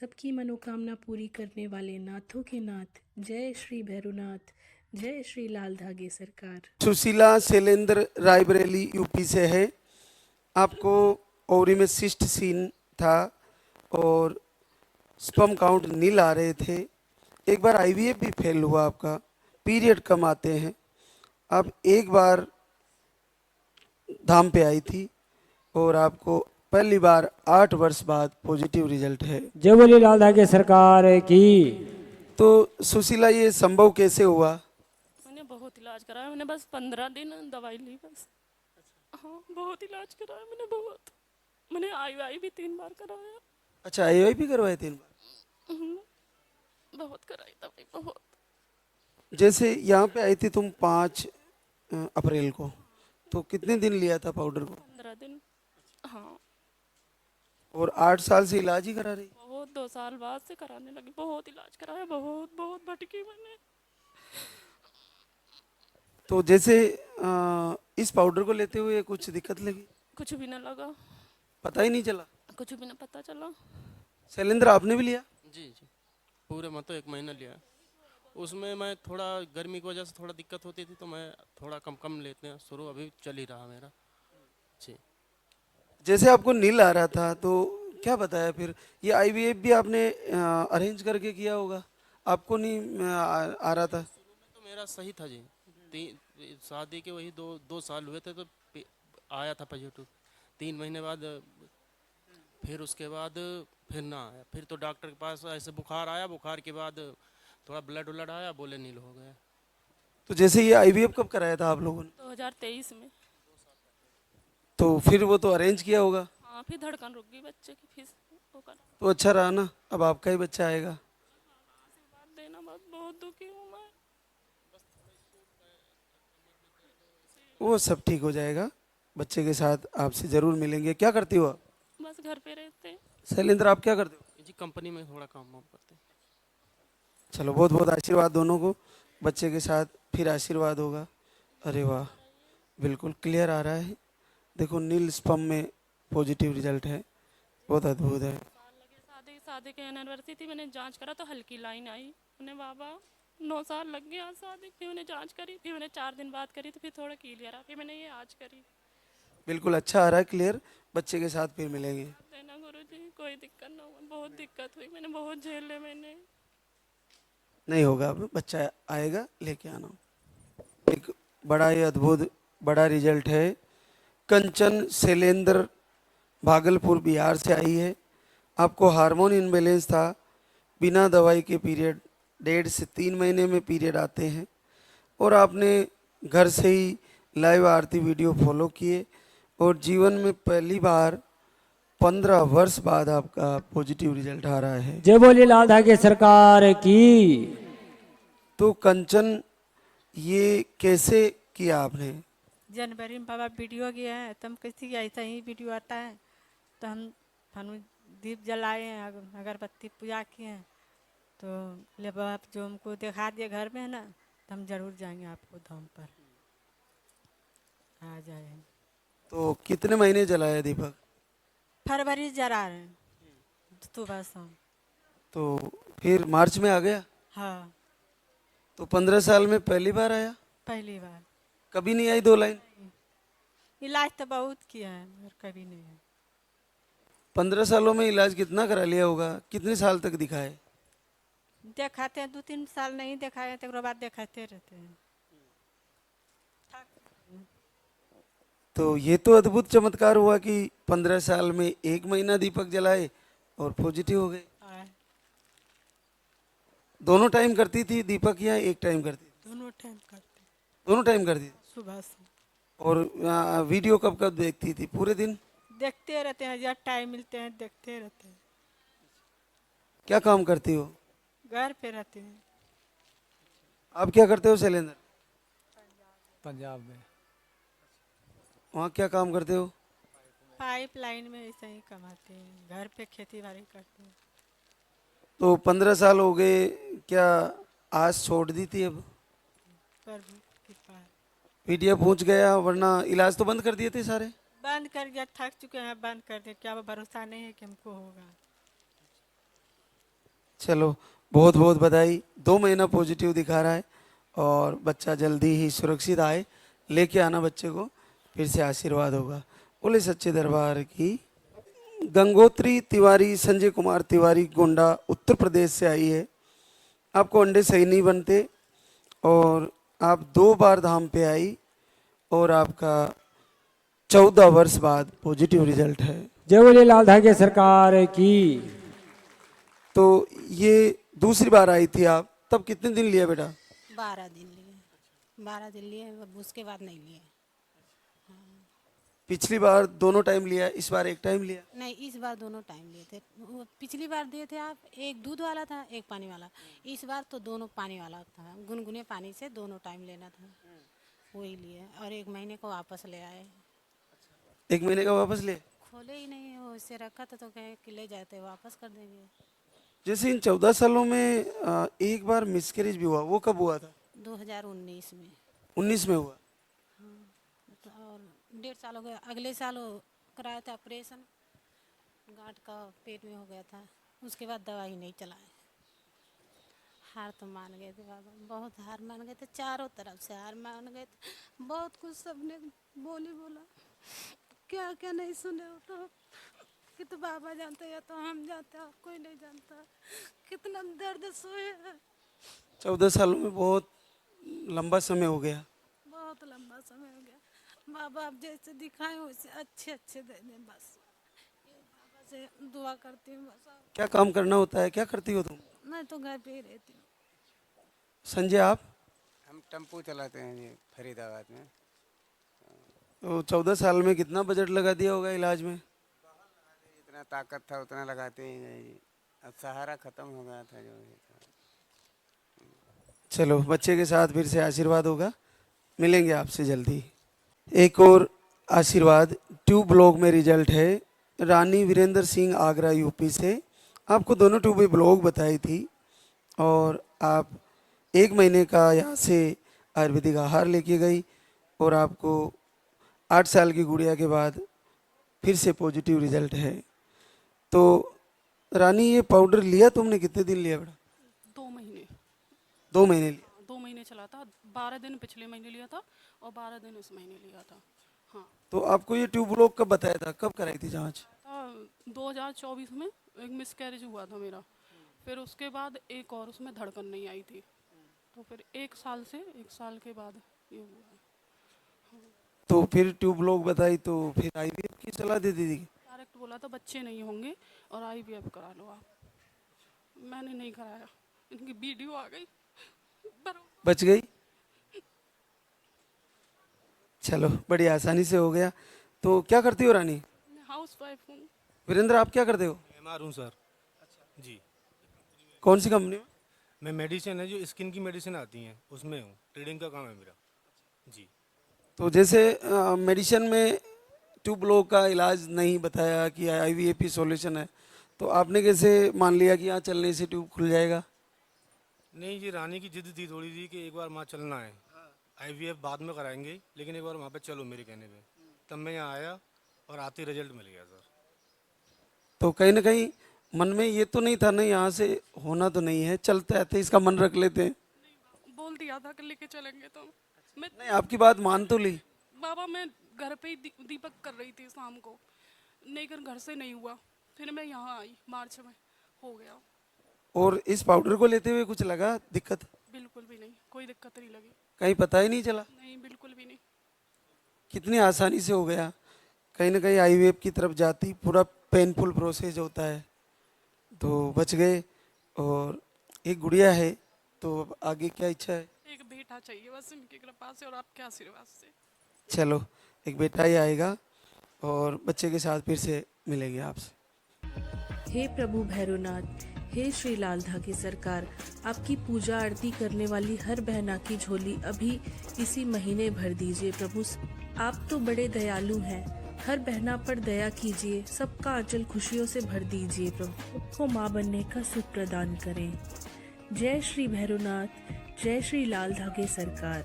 सबकी मनोकामना पूरी करने वाले नाथों के नाथ, जय श्री भैरवनाथ, जय श्री लाल धागे सरकार। सुशीला शैलेंद्र रायबरेली यूपी से है। आपको ओवरी में सिस्ट सीन था और स्पर्म काउंट नील आ रहे थे। एक बार आईवीएफ भी फेल हुआ आपका, पीरियड कम आते हैं। आप एक बार धाम पे आई थी और आपको पहली बार 8 वर्ष बाद पॉजिटिव रिजल्ट है। जय बोले लाल धागे सरकार की। तो सुशीला, ये संभव कैसे हुआ? मैंने बहुत इलाज कराया, मैंने बस 15 दिन दवाई ली बस। हाँ, बहुत इलाज कराया मैंने, मैंने आईवीआई भी 3 बार कराया। अच्छा, आईवीआई भी करवाए 3 बार? बहुत कराई दवाई बहुत। जैसे यहाँ पे आई थी तुम 5 अप्रैल को, तो कितने दिन लिया था पाउडर को? 15 दिन। हाँ, और 8 साल से इलाज ही करा रही? बहुत 2 साल बाद से कराने लगी, बहुत इलाज कराया, बहुत बहुत भटकी मैंने। तो जैसे इस पाउडर को लेते हुए कुछ दिक्कत लगी? कुछ भी न लगा, पता ही नहीं चला? कुछ भी न पता चला। शैलेंद्र, आपने भी लिया? जी जी, पूरे मतलब 1 महीना लिया। उसमें मैं थोड़ा गर्मी की वजह से थोड़ा दिक्कत होती थी, तो मैं थोड़ा कम कम लेते हैं शुरू, अभी चल ही रहा मेरा जी। जैसे आपको नील आ रहा था तो क्या बताया फिर? ये आईवीएफ भी आपने अरेंज करके किया होगा, आपको नहीं आ रहा था? तो मेरा सही था जी। शादी के वही दो साल हुए थे तो आया था पॉजिटिव। 3 महीने बाद फिर उसके बाद फिर ना आया। फिर तो डॉक्टर के पास ऐसे बुखार आया, बुखार के बाद थोड़ा ब्लड उलड आया, बोले नील हो गया। तो जैसे ये आईवीएफ कब कराया था आप लोगों ने? 2023 में। तो फिर वो तो अरेंज किया होगा? हाँ, फिर धड़कन रुक गई बच्चे की, फिर वो कर तो अच्छा रहा ना, अब आपका ही बच्चा आएगा। आशीर्वाद देना, बस बहुत दुखी हूँ मैं। वो सब ठीक हो जाएगा, बच्चे के साथ आपसे ज़रूर मिलेंगे। क्या करती हो आप? बस घर पे रहते हैं। शैलेंद्र, आप क्या करते हो? जी, कंपनी में थोड़ा काम वाम करते हैं। चलो, बहुत बहुत आशीर्वाद दोनों को, बच्चे के साथ फिर आशीर्वाद होगा। अरे वाह, बिल्कुल क्लियर आ रहा है। देखो, नील स्पर्म में पॉजिटिव रिजल्ट है, बहुत अद्भुत है। साल लगे, शादी शादी के एनिवर्सरी थी, मैंने जांच करा तो हल्की लाइन आई। मैंने बाबा 9 साल लग गया शादी, फिर मैंने जांच करी, फिर मैंने 4 दिन बाद करी तो फिर थोड़ा क्लियर आ, फिर मैंने ये आज करी। बिल्कुल अच्छा आ रहा है क्लियर, बच्चे के साथ फिर मिलेंगे। देना गुरुजी, कोई दिक्कत ना हो, बहुत दिक्कत हुई, मैंने बहुत झेले मैंने। नहीं होगा, अब बच्चा आएगा, लेके आना। एक बड़ा ही अद्भुत बड़ा रिजल्ट है। कंचन शैलेंद्र भागलपुर बिहार से आई है। आपको हार्मोन इनबैलेंस था, बिना दवाई के पीरियड 1.5 से 3 महीने में पीरियड आते हैं, और आपने घर से ही लाइव आरती वीडियो फॉलो किए और जीवन में पहली बार 15 वर्ष बाद आपका पॉजिटिव रिजल्ट आ रहा है। जय बोले लाल धागे सरकार की। तो कंचन, ये कैसे किया आपने? जनवरी में बाबा वीडियो गया है तो हम कैसे ऐसा ही वीडियो आता है तो हम दीप जलाए हैं, अगरबत्ती पूजा किए हैं। तो ले बाबा जो हमको दिखा दिए घर में है ना, तो हम जरूर जाएंगे आपको धाम पर, आ जाए। तो कितने महीने जलाया दीपक? फरवरी जला रहे हैं सुबह शाम। तो फिर मार्च में आ गया। हाँ, तो 15 साल में पहली बार आया? पहली बार। कभी नहीं आई 2 लाइन? इलाज तो बहुत किया है मगर कभी नहीं है। 15 सालों में इलाज कितना करा लिया होगा? कितने साल तक दिखाए? दिखाते हैं 2-3 साल नहीं दिखाए तो बाद दिखाते रहते हैं। तो ये तो अद्भुत चमत्कार हुआ कि 15 साल में 1 महीना दीपक जलाए और पॉजिटिव हो गए। दोनों टाइम करती थी दीपक या एक टाइम करती थी? दोनों टाइम करते, दोनों टाइम करती थी। सुबह से। और वीडियो कब कब देखती थी? पूरे दिन देखते रहते हैं, जब टाइम मिलते हैं देखते रहते हैं। क्या काम करती हो? घर पे रहते हैं। आप क्या करते हो शैलेंद्र? पंजाब में। वहाँ क्या काम करते हो? पाइप लाइन में ऐसे ही कमाते हैं, घर पे खेती बाड़ी करते हैं। तो 15 साल हो गए, क्या आस छोड़ दी थी? अब प्रभु कृपा है। पीडीएफ पहुँच गया, वरना इलाज तो बंद कर दिए थे सारे? बंद कर दिया, थक चुके हैं, बंद कर दिया, क्या भरोसा नहीं है कि हमको होगा। चलो बहुत बहुत बधाई। 2 महीना पॉजिटिव दिखा रहा है और बच्चा जल्दी ही सुरक्षित आए। लेके आना बच्चे को, फिर से आशीर्वाद होगा। बोले सच्चे दरबार की। गंगोत्री तिवारी, संजय कुमार तिवारी, गोंडा उत्तर प्रदेश से आई है। आपको अंडे सही नहीं बनते और आप 2 बार धाम पे आई और आपका 14 वर्ष बाद पॉजिटिव रिजल्ट है। जय बोले लाल धागे सरकार की। तो ये दूसरी बार आई थी आप, तब कितने दिन लिया बेटा? 12 दिन लिए, 12 दिन लिए, अब उसके बाद नहीं लिए। पिछली बार दोनों टाइम लिया, इस बार एक टाइम लिया? नहीं, इस बार दोनों टाइम लिए थे। वो पिछली बार दिए थे आप, एक दूध वाला था, एक पानी वाला। इस बार तो दोनों पानी वाला था, गुनगुने पानी से दोनों टाइम लेना था, वही लिए। और 1 महीने को वापस ले आए। 1 महीने का वापस ले? खोले ही नहीं, वो इससे रखा था तो कहे कि ले जाते वापस कर देंगे। जैसे इन 14 सालों में एक बार मिसकैरेज भी हुआ, वो कब हुआ था? 2019 में। 19 में हुआ। तो और 1.5 साल हो गया। अगले साल वो कराया था ऑपरेशन, गांठ का पेट में हो गया था। उसके बाद दवाई नहीं चलाए। हार तो मान गए थे बाबा, बहुत हार मान गए थे, चारों तरफ से हार मान गए थे। बहुत कुछ सबने बोला, क्या क्या नहीं सुने हो तो कि तो बाबा जानते या तो हम जानते, आप कोई नहीं जानता। कितना दर्द सोए हैं। 14 सालों में बहुत लंबा समय हो गया। बहुत लंबा समय हो गया। बाबा आप जैसे दिखाए वैसे अच्छे दे दें, बस ये बाबा से दुआ करती हूँ बस। क्या काम करना होता है, क्या करती हो तुम? मैं तो घर पे ही रहती हूँ। संजय आप? हम टेम्पो चलाते हैं जी फरीदाबाद में। तो 14 साल में कितना बजट लगा दिया होगा इलाज में? जितना ताकत था उतना लगाते ही गए जी। अब सहारा खत्म हो गया था जो ये था। चलो बच्चे के साथ फिर से आशीर्वाद होगा, मिलेंगे आपसे जल्दी। एक और आशीर्वाद, ट्यूब ब्लॉक में रिजल्ट है। रानी वीरेंद्र सिंह, आगरा यूपी से। आपको दोनों ट्यूबें ब्लॉक बताई थी और आप 1 महीने का यहाँ से आयुर्वेदिक आहार लेके गई और आपको 8 साल की गुड़िया के बाद फिर से पॉजिटिव रिजल्ट है। तो रानी ये पाउडर लिया तुमने, कितने दिन लिया बेटा? 2 महीने। 2 महीने लिया? 2 महीने चला था। 12 दिन पिछले महीने लिया था और 12 दिन इस महीने लिया था। हाँ। तो आपको ये ट्यूब ब्लॉक कब बताया था, कब कराई थी जांच? 2024 में एक मिसकैरेज हुआ था मेरा। फिर उसके बाद एक और उसमें धड़कन नहीं आई थी, तो फिर 1 साल के बाद ये हुआ है। तो फिर ट्यूब ब्लॉक बताई तो फिर आईवीएफ की सलाह दे दी थी? डायरेक्ट बोला था बच्चे नहीं होंगे और IVF करा लो आप। मैंने नहीं कराया, इनकी वीडियो आ गई, बच गई। चलो बड़ी आसानी से हो गया। तो क्या करती हो रानी? मैं हाउस वाइफ हूँ। वीरेंद्र आप क्या करते हो? MR हूँ सर। जी। कौन सी कंपनी में? मैं मेडिसिन है जो स्किन की मेडिसिन आती हैं उसमें हूँ, ट्रेडिंग का काम है मेरा। जी। तो जैसे मेडिसिन में ट्यूब ब्लॉक का इलाज नहीं बताया कि IVF सॉल्यूशन है, तो आपने कैसे मान लिया कि यहाँ चलने से ट्यूब खुल जाएगा? नहीं जी, रानी की जिद थी थोड़ी सी कि एक बार वहाँ चलना है। IVF बाद में कराएंगे लेकिन एक बार वहाँ पे चलो मेरे कहने पे। तब मैं यहाँ आया और आते रिजल्ट मिल गया सर। तो कहीं ना कहीं मन में ये तो नहीं था ना यहाँ से होना तो नहीं है, चलते आते इसका मन रख लेते हैं? बोल दिया था कि लेके चलेंगे तो मैं नहीं, आपकी बात मान तो ली। बाबा मैं घर पे ही दीपक कर रही थी शाम को, लेकिन घर से नहीं हुआ। फिर मैं यहाँ आई, मार्च में हो गया। और इस पाउडर को लेते हुए कुछ लगा दिक्कत? बिल्कुल भी नहीं, कोई दिक्कत नहीं लगी। कहीं पता ही नहीं चला? नहीं, बिल्कुल भी नहीं। कितनी आसानी से हो गया। कहीं ना कहीं IVF की तरफ जाती पूरा पेनफुल प्रोसेस होता है, तो बच गए। और एक गुड़िया है, तो आगे क्या इच्छा है? एक बेटा चाहिए बस इनकी कृपा से और आपके आशीर्वाद से। चलो एक बेटा ही आएगा और बच्चे के साथ फिर से मिलेंगे आपसे। हे प्रभु भैरवनाथ, हे श्री लाल धागे सरकार, आपकी पूजा आरती करने वाली हर बहना की झोली अभी इसी महीने भर दीजिए प्रभु। आप तो बड़े दयालु हैं, हर बहना पर दया कीजिए, सबका आंचल खुशियों से भर दीजिए प्रभु। सबको माँ बनने का सुख प्रदान करें। जय श्री भैरवनाथ, जय श्री लाल धागे सरकार।